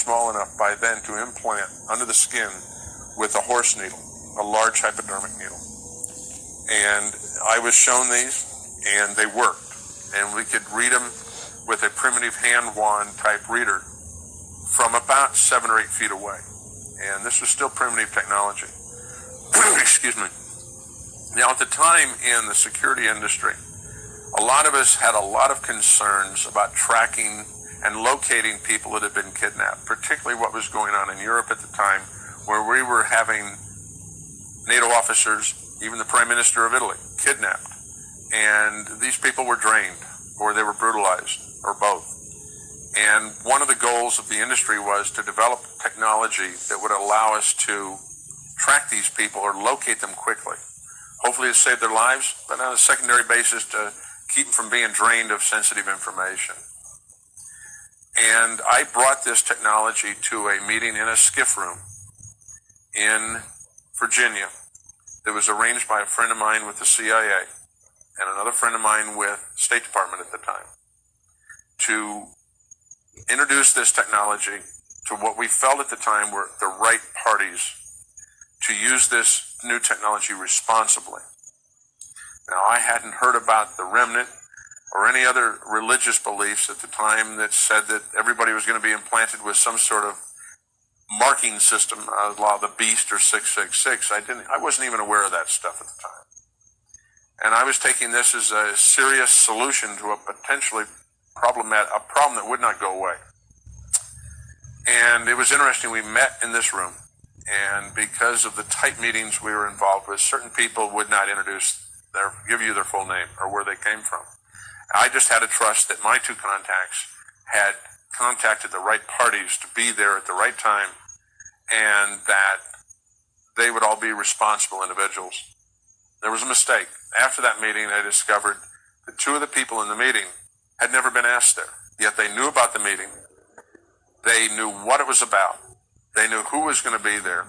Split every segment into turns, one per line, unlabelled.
small enough by then to implant under the skin with a horse needle, a large hypodermic needle. And I was shown these, and they worked. And we could read them with a primitive hand wand type reader from about 7 or 8 feet away. And this was still primitive technology. Excuse me. Now, at the time in the security industry, a lot of us had a lot of concerns about tracking and locating people that had been kidnapped, particularly what was going on in Europe at the time, where we were having NATO officers, even the Prime Minister of Italy, kidnapped. And these people were drained, or they were brutalized, or both. And one of the goals of the industry was to develop technology that would allow us to track these people or locate them quickly. Hopefully to save their lives, but on a secondary basis to keep them from being drained of sensitive information. And I brought this technology to a meeting in a skiff room in Virginia that was arranged by a friend of mine with the CIA and another friend of mine with the State Department at the time to introduce this technology to what we felt at the time were the right parties to use this new technology responsibly. Now, I hadn't heard about the remnant or any other religious beliefs at the time that said that everybody was going to be implanted with some sort of marking system, la the beast or 666. I wasn't even aware of that stuff at the time. And I was taking this as a serious solution to a potentially a problem that would not go away. And it was interesting, we met in this room, and because of the tight meetings we were involved with, certain people would not give you their full name or where they came from. I just had to trust that my two contacts had contacted the right parties to be there at the right time, and that they would all be responsible individuals. There was a mistake. After that meeting, I discovered that 2 of the people in the meeting had never been asked there, yet they knew about the meeting. They knew what it was about. They knew who was going to be there.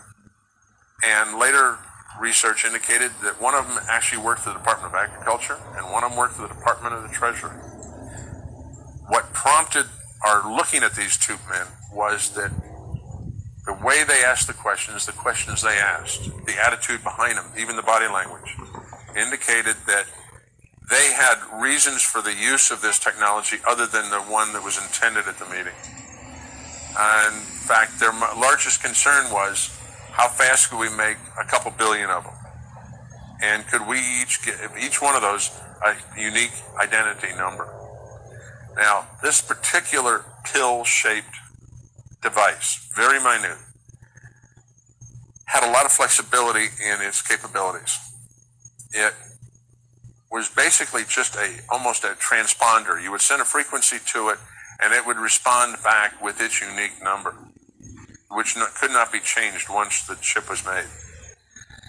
And later research indicated that one of them actually worked for the Department of Agriculture and one of them worked for the Department of the Treasury. What prompted our looking at these 2 men was that the way they asked the questions they asked, the attitude behind them, even the body language, indicated that they had reasons for the use of this technology other than the one that was intended at the meeting. In fact, their largest concern was how fast could we make a couple billion of them? And could we each one of those a unique identity number? Now, this particular pill-shaped device, very minute, had a lot of flexibility in its capabilities. It was basically just almost a transponder. You would send a frequency to it, and it would respond back with its unique number, which could not be changed once the chip was made.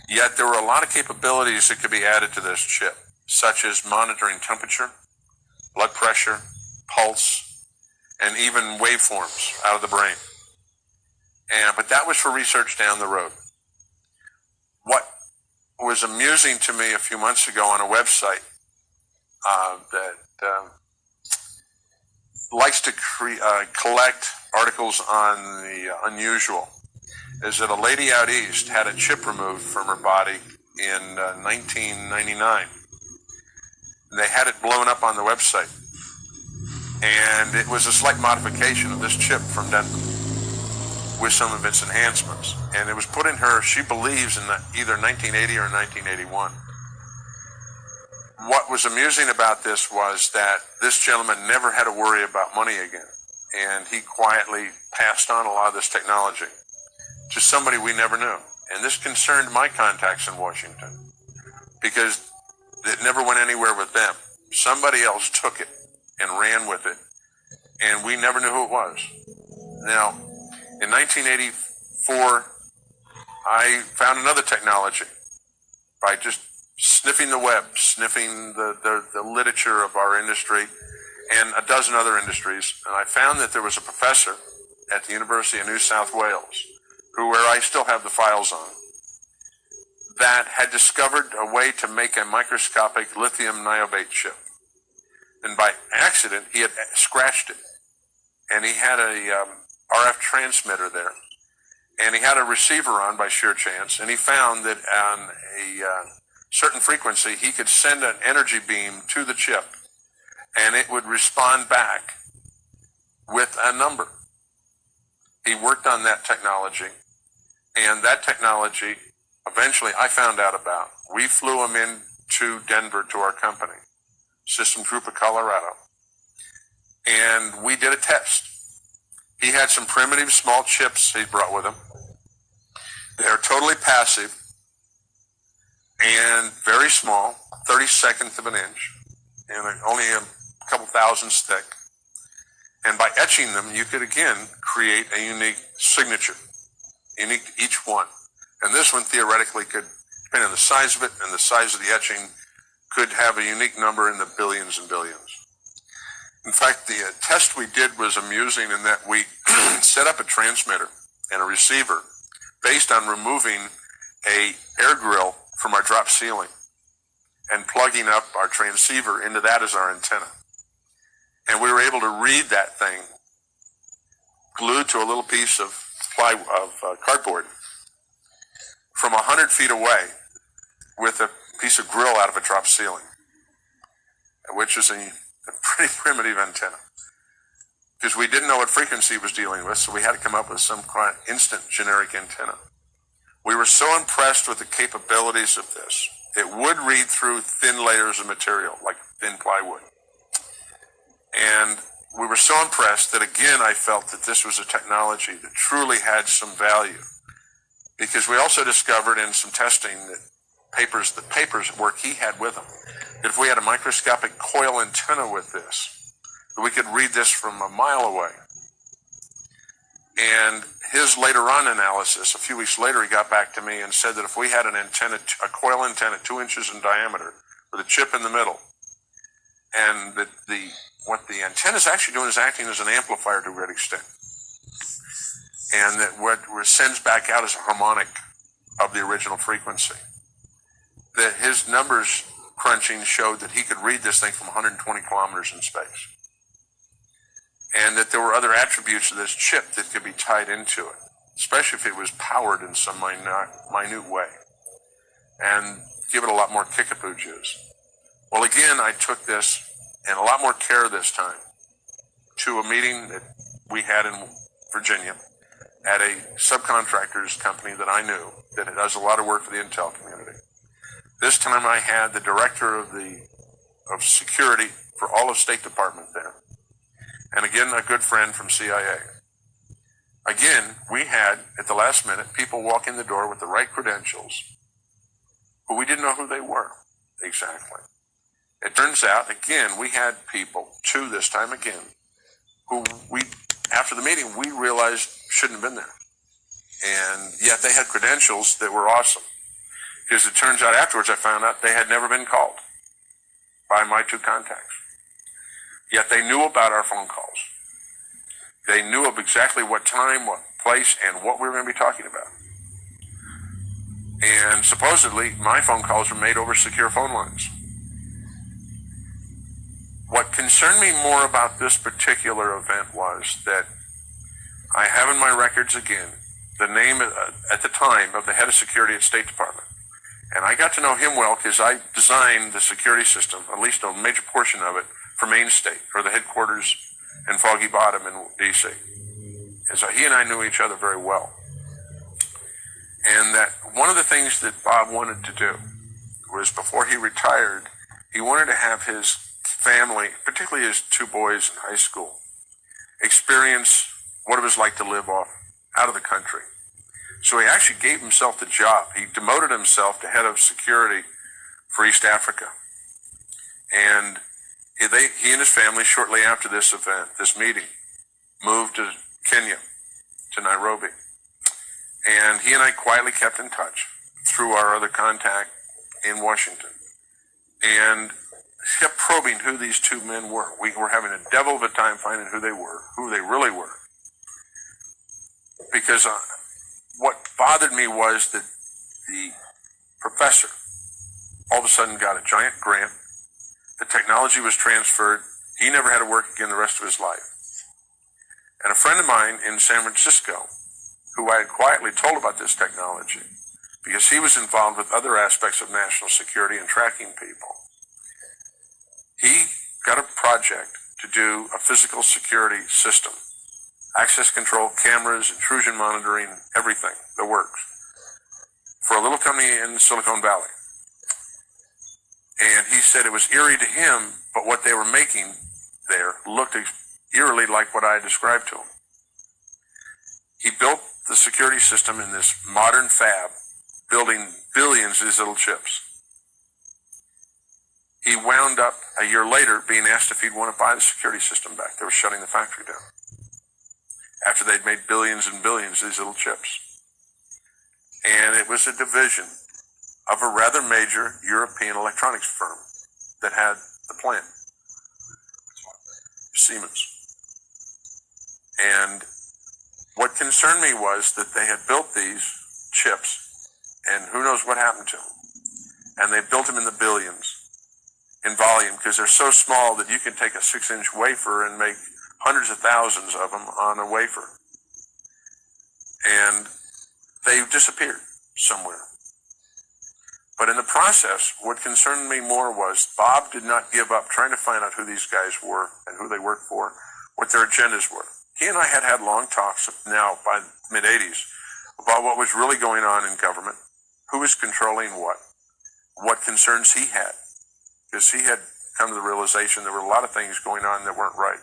Yet there were a lot of capabilities that could be added to this chip, such as monitoring temperature, blood pressure, pulse, and even waveforms out of the brain. But that was for research down the road. What was amusing to me a few months ago on a website that likes to collect articles on the unusual is that a lady out east had a chip removed from her body in 1999. They had it blown up on the website. And it was a slight modification of this chip from Denton with some of its enhancements. And it was put in her, she believes, in either 1980 or 1981. What was amusing about this was that this gentleman never had to worry about money again. And he quietly passed on a lot of this technology to somebody we never knew. And this concerned my contacts in Washington because it never went anywhere with them. Somebody else took it and ran with it, and we never knew who it was. Now, in 1984, I found another technology by just sniffing the web, sniffing the literature of our industry and a dozen other industries, and I found that there was a professor at the University of New South Wales, where I still have the files on, that had discovered a way to make a microscopic lithium niobate chip. And by accident, he had scratched it. And he had a RF transmitter there. And he had a receiver on by sheer chance, and he found that on a certain frequency, he could send an energy beam to the chip, and it would respond back with a number. He worked on that technology, and that technology, eventually I found out about. We flew him into Denver to our company, Systems Group of Colorado, and we did a test. He had some primitive small chips he brought with him. They're totally passive and very small, 32nd of an inch, and only a couple thousandths thick. And by etching them, you could again create a unique signature, unique to each one. And this one theoretically could, depending on the size of it and the size of the etching, could have a unique number in the billions and billions. In fact, the test we did was amusing in that we set up a transmitter and a receiver based on removing a air grill from our drop ceiling and plugging up our transceiver into that as our antenna. And we were able to read that thing glued to a little piece of cardboard from 100 feet away with a piece of grill out of a drop ceiling, which is a pretty primitive antenna, because we didn't know what frequency it was dealing with, so we had to come up with some kind of instant generic antenna. We were so impressed with the capabilities of this. It would read through thin layers of material, like thin plywood. And we were so impressed that, again, I felt that this was a technology that truly had some value, because we also discovered in some testing that the papers work he had with him, that if we had a microscopic coil antenna with this, that we could read this from a mile away. And his later on analysis, a few weeks later, he got back to me and said that if we had an antenna, a coil antenna 2 inches in diameter with a chip in the middle, and that what the antenna is actually doing is acting as an amplifier to a great extent, and that what sends back out is a harmonic of the original frequency, that his numbers crunching showed that he could read this thing from 120 kilometers in space, and that there were other attributes of this chip that could be tied into it, especially if it was powered in some minute way, and give it a lot more kickapoo juice. Well, again, I took this, and a lot more care this time, to a meeting that we had in Virginia at a subcontractors company that I knew that does a lot of work for the intel community. This time I had the director of security for all of State Department there, and again, a good friend from CIA. Again, we had, at the last minute, people walk in the door with the right credentials, but we didn't know who they were exactly. It turns out, again, we had people, two this time again, who after the meeting, we realized shouldn't have been there. And yet they had credentials that were awesome. Because it turns out afterwards I found out they had never been called by my two contacts. Yet they knew about our phone calls. They knew of exactly what time, what place, and what we were going to be talking about. And supposedly, my phone calls were made over secure phone lines. What concerned me more about this particular event was that I have in my records again the name at the time of the head of security at State Department. And I got to know him well because I designed the security system, at least a major portion of it, for Main State, or the headquarters in Foggy Bottom in D.C. And so he and I knew each other very well. And that one of the things that Bob wanted to do was, before he retired, he wanted to have his family, particularly his two boys in high school, experience what it was like to live out of the country. So he actually gave himself the job. He demoted himself to head of security for East Africa. And he and his family, shortly after this event, this meeting, moved to Kenya, to Nairobi. And he and I quietly kept in touch through our other contact in Washington, and kept probing who these two men were. We were having a devil of a time finding who they were, who they really were. Because what bothered me was that the professor all of a sudden got a giant grant. The technology was transferred. He never had to work again the rest of his life. And a friend of mine in San Francisco, who I had quietly told about this technology, because he was involved with other aspects of national security and tracking people, he got a project to do a physical security system, access control, cameras, intrusion monitoring, everything, the works, for a little company in Silicon Valley. And he said it was eerie to him, but what they were making there looked eerily like what I described to him. He built the security system in this modern fab, building billions of these little chips. He wound up a year later being asked if he'd want to buy the security system back. They were shutting the factory down after they'd made billions and billions of these little chips. And it was a division of a rather major European electronics firm that had the plant, Siemens. And what concerned me was that they had built these chips, and who knows what happened to them. And they built them in the billions in volume, because they're so small that you can take a 6-inch wafer and make hundreds of thousands of them on a wafer. And they disappeared somewhere. But in the process, what concerned me more was Bob did not give up trying to find out who these guys were and who they worked for, what their agendas were. He and I had had long talks now by the mid-'80s about what was really going on in government, who was controlling what concerns he had, because he had come to the realization there were a lot of things going on that weren't right.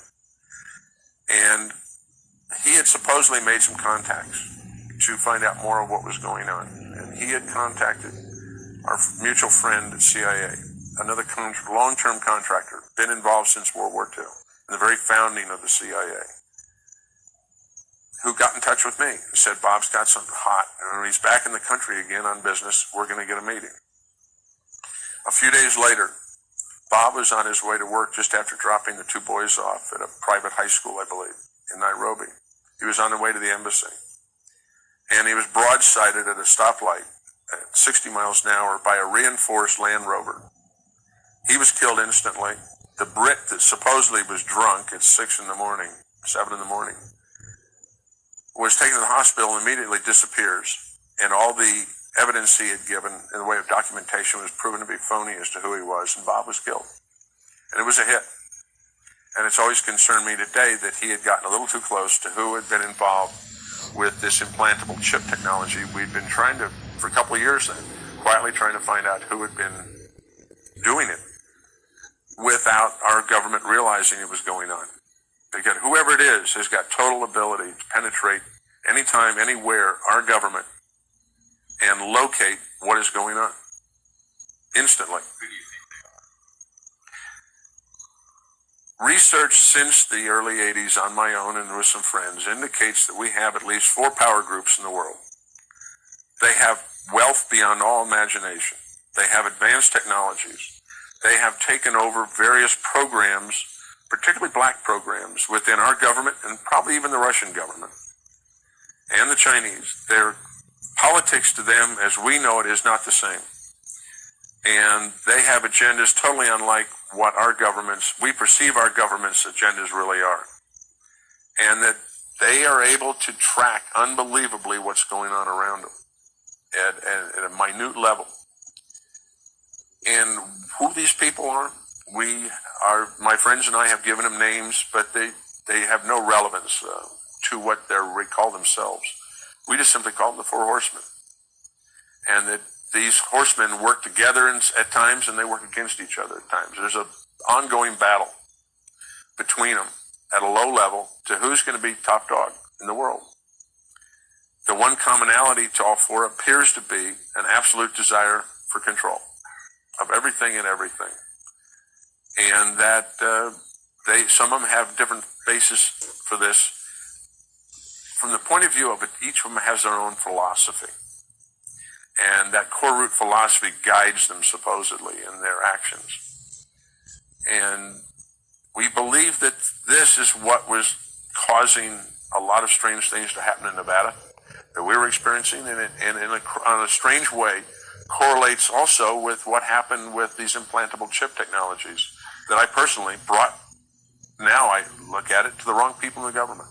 And he had supposedly made some contacts to find out more of what was going on. And he had contacted our mutual friend at CIA, another long-term contractor, been involved since World War II, in the very founding of the CIA, who got in touch with me and said, Bob's got something hot, and when he's back in the country again on business, we're going to get a meeting. A few days later, Bob was on his way to work just after dropping the 2 boys off at a private high school, I believe, in Nairobi. He was on the way to the embassy. And he was broadsided at a stoplight at 60 miles an hour by a reinforced Land Rover. He was killed instantly. The Brit that supposedly was drunk at 7 in the morning, was taken to the hospital and immediately disappears. And all the evidence he had given in the way of documentation was proven to be phony as to who he was, and Bob was killed. And it was a hit. And it's always concerned me today that he had gotten a little too close to who had been involved with this implantable chip technology. We'd been trying to, for a couple of years then, quietly trying to find out who had been doing it without our government realizing it was going on. Because whoever it is has got total ability to penetrate anytime, anywhere, our government, and locate what is going on instantly. Research since the early 80s on my own and with some friends indicates that we have at least 4 power groups in the world. They have wealth beyond all imagination. They have advanced technologies. They have taken over various programs, particularly black programs, within our government and probably even the Russian government and the Chinese. Their politics to them, as we know it, is not the same. And they have agendas totally unlike what we perceive our government's agendas really are. And that they are able to track unbelievably what's going on around them at a minute level. And who these people are, my friends and I have given them names, but they have no relevance to what they call themselves. We just simply call them the Four Horsemen. And that these horsemen work together at times, and they work against each other at times. There's an ongoing battle between them at a low level to who's going to be top dog in the world. The one commonality to all 4 appears to be an absolute desire for control of everything and everything. And that some of them have different bases for this. From the point of view of it, each of them has their own philosophy. And that core root philosophy guides them supposedly in their actions. And we believe that this is what was causing a lot of strange things to happen in Nevada that we were experiencing, and on a strange way correlates also with what happened with these implantable chip technologies that I personally brought, now I look at it, to the wrong people in the government.